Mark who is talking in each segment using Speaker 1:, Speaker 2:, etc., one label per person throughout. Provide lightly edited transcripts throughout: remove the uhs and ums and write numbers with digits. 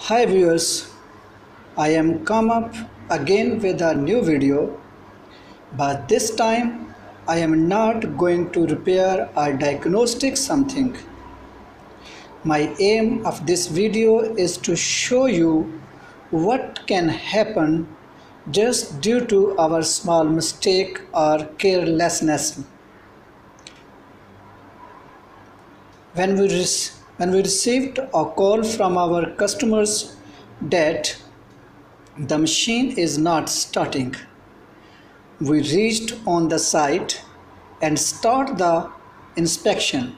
Speaker 1: Hi viewers, I am come up again with a new video, but this time I am not going to repair or diagnostic something. My aim of this video is to show you what can happen just due to our small mistake or carelessness. When we received a call from our customers that the machine is not starting, we reached on the site and start the inspection.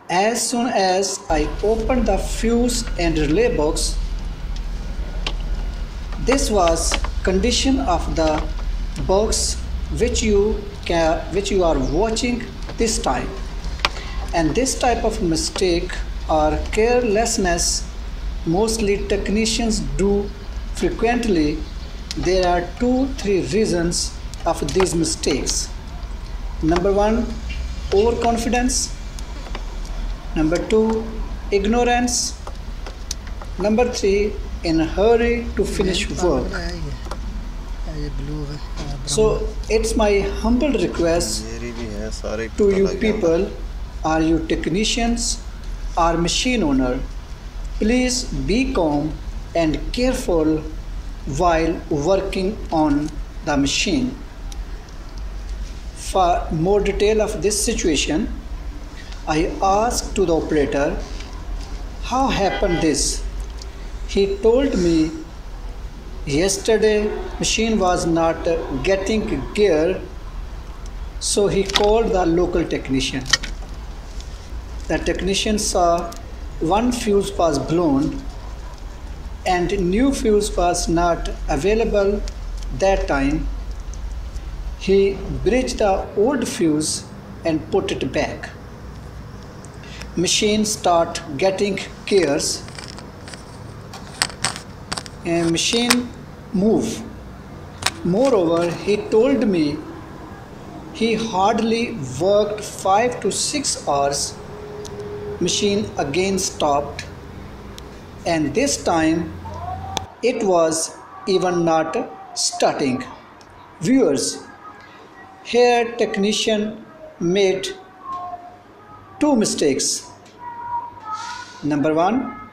Speaker 1: As soon as I opened the fuse and relay box, this was condition of the box which you are watching this time. And this type of mistake or carelessness mostly technicians do frequently. There are 2-3 reasons of these mistakes. Number 1, overconfidence. Number 2, ignorance. Number 3, in a hurry to finish work. So it's my humble request to you people, are you technicians or machine owner, please be calm and careful while working on the machine. For more detail of this situation, I asked to the operator, how happened this? He told me yesterday machine was not getting gear, so he called the local technician. The technician saw one fuse was blown and new fuse was not available that time. He bridged the old fuse and put it back. Machine start getting gears and machine move. Moreover, he told me he hardly worked 5 to 6 hours. Machine again stopped, and this time it was even not starting. Viewers, here technician made 2 mistakes. Number 1,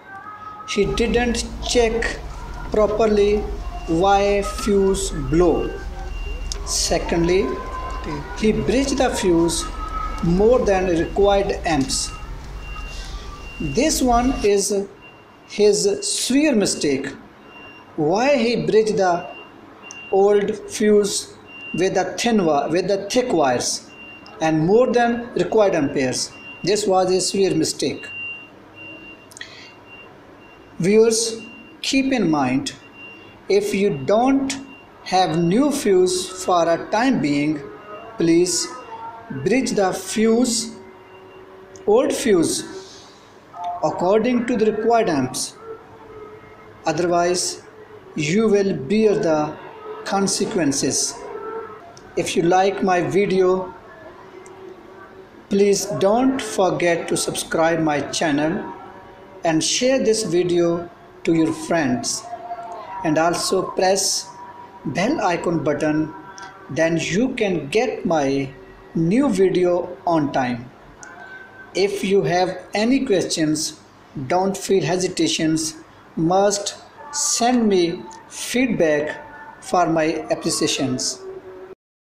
Speaker 1: he didn't check properly why fuse blow. Secondly, he bridged the fuse more than required amps. This one is his severe mistake. Why he bridged the old fuse with the thick wires and more than required amperes? This was a severe mistake. Viewers, keep in mind, if you don't have new fuse for a time being, please bridge the fuse, old fuse, according to the required amps. Otherwise, you will bear the consequences. If you like my video, please don't forget to subscribe my channel and share this video to your friends, and also press bell icon button, then you can get my new video on time. If you have any questions, don't feel hesitations, must send me feedback for my appreciations.